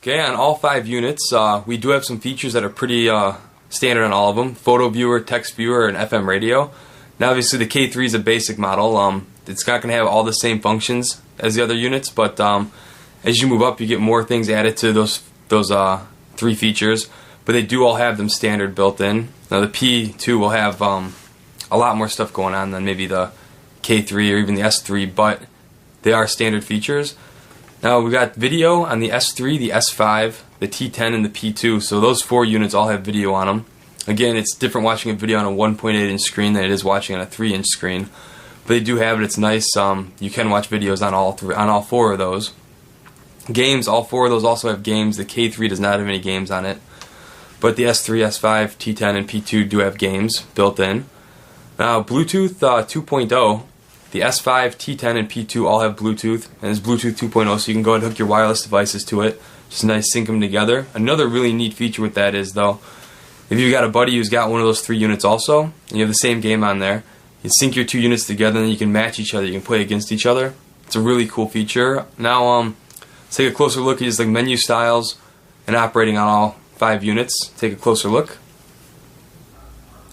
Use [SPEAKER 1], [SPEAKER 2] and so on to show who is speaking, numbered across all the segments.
[SPEAKER 1] Okay, on all 5 units, we do have some features that are pretty standard on all of them. Photo viewer, text viewer, and FM radio. Now obviously the K3 is a basic model. It's not going to have all the same functions as the other units, but as you move up you get more things added to those 3 features, but they do all have them standard built in. Now the P2 will have a lot more stuff going on than maybe the K3 or even the S3, but they are standard features. Now we got video on the S3, the S5, the T10, and the P2, so those 4 units all have video on them. Again, it's different watching a video on a 1.8-inch screen than it is watching on a 3-inch screen, but they do have it. It's nice. You can watch videos on all 4 of those. Games, all 4 of those also have games. The K3 does not have any games on it, but the S3, S5, T10, and P2 do have games built in. Now Bluetooth 2.0, the S5, T10, and P2 all have Bluetooth, and it's Bluetooth 2.0, so you can go ahead and hook your wireless devices to it. Just nice, sync them together. Another really neat feature with that is, though, if you've got a buddy who's got one of those 3 units also, and you have the same game on there, you sync your 2 units together and then you can match each other. You can play against each other. It's a really cool feature. Now let's take a closer look at just like menu styles and operating on all 5 units. Take a closer look.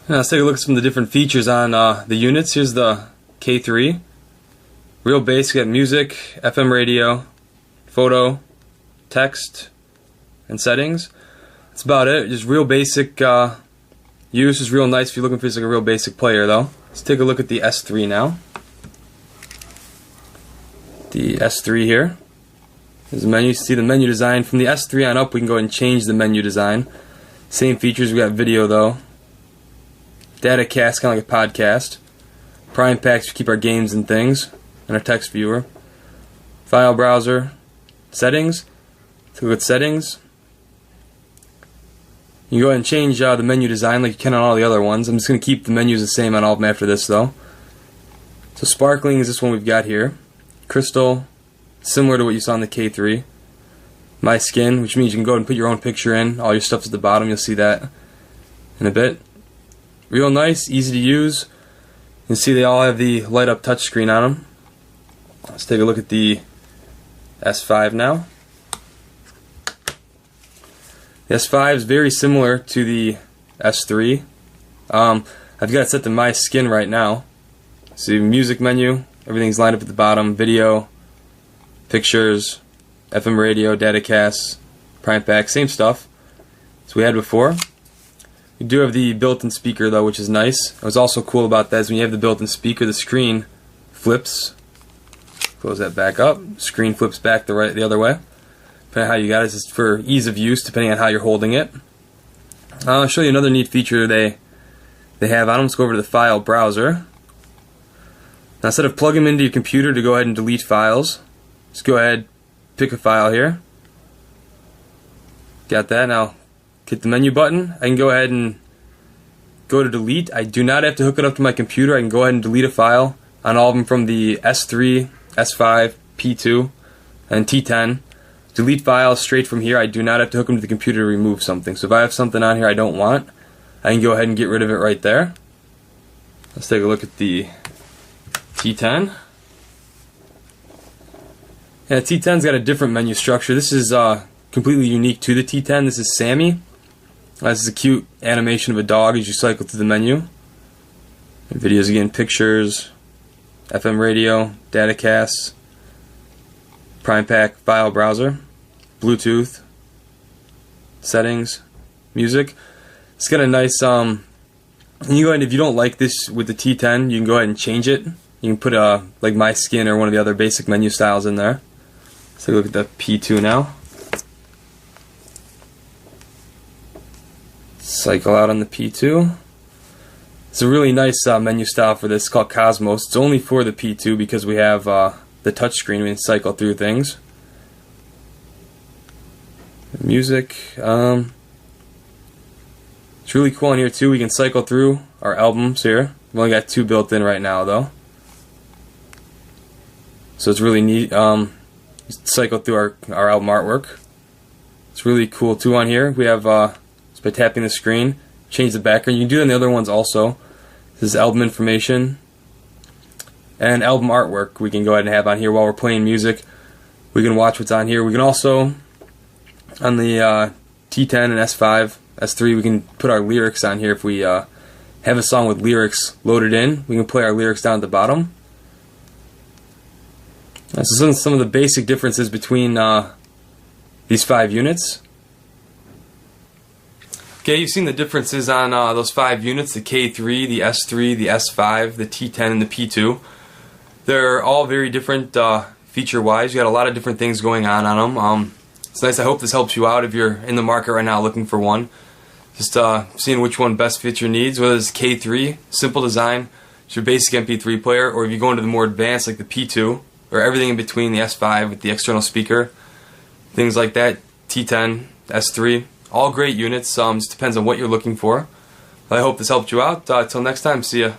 [SPEAKER 1] Now let's take a look at some of the different features on the units. Here's the K3. Real basic, got music, FM radio, photo, text, and settings. That's about it. Just real basic use. Is real nice if you're looking for just like a real basic player, though. Let's take a look at the S3 now. The S3 here. There's the menu. You see the menu design. From the S3 on up, we can go ahead and change the menu design. Same features. We got video though. Datacast, kind of like a podcast. Prime packs to keep our games and things, and our text viewer. File browser. Settings. Take a look at settings. You can go ahead and change the menu design like you can on all the other ones. I'm just going to keep the menus the same on all of them after this though. So sparkling is this one we've got here. Crystal, similar to what you saw in the K3. My Skin, which means you can go ahead and put your own picture in. All your stuff's at the bottom. You'll see that in a bit. Real nice, easy to use. You can see they all have the light up touchscreen on them. Let's take a look at the S5 now. The S5 is very similar to the S3. I've got it set to My Skin right now. See, music menu, everything's lined up at the bottom. Video, pictures, FM radio, datacast, prime pack, same stuff as we had before. We do have the built-in speaker though, which is nice. What's also cool about that is when you have the built-in speaker, the screen flips. Close that back up. Screen flips back the other way. Depending on how you got it, it's just for ease of use, depending on how you're holding it. I'll show you another neat feature they have on them. Let's go over to the file browser. Now instead of plugging them into your computer to go ahead and delete files, just go ahead, pick a file here. Got that. Now hit the menu button. I can go ahead and go to delete. I do not have to hook it up to my computer. I can go ahead and delete a file on all of them from the S3, S5, P2, and T10. Delete files straight from here. I do not have to hook them to the computer to remove something. So if I have something on here I don't want, I can go ahead and get rid of it right there. Let's take a look at the T10. Yeah, the T10's got a different menu structure. This is completely unique to the T10. This is Sammy. This is a cute animation of a dog as you cycle through the menu. And videos again, pictures, FM radio, datacast, prime pack, file browser, Bluetooth, settings, music. It's got a nice you can go ahead and, if you don't like this with the T10, you can go ahead and change it. You can put like My Skin or one of the other basic menu styles in there. Let's take a look at the P2 now. Cycle out on the P2. It's a really nice menu style for this. It's called Cosmos. It's only for the P2 because we have the touchscreen. We can cycle through things. Music. It's really cool in here too. We can cycle through our albums here. We've only got 2 built in right now though. So it's really neat. Cycle through our album artwork. It's really cool too on here. We have just by tapping the screen, change the background. You can do it on the other ones also. This is album information and album artwork we can go ahead and have on here while we're playing music. We can watch what's on here. We can also On the T10 and S5, S3, we can put our lyrics on here. If we have a song with lyrics loaded in, we can play our lyrics down at the bottom. So some of the basic differences between these 5 units. Okay, you've seen the differences on those 5 units, the K3, the S3, the S5, the T10, and the P2. They're all very different feature-wise. You got a lot of different things going on them. It's nice. I hope this helps you out if you're in the market right now looking for one. Just seeing which one best fits your needs, whether it's K3, simple design, it's your basic MP3 player, or if you go into the more advanced like the P2, or everything in between, the S5 with the external speaker, things like that, T10, S3. All great units, just depends on what you're looking for. I hope this helped you out. Till next time, see ya.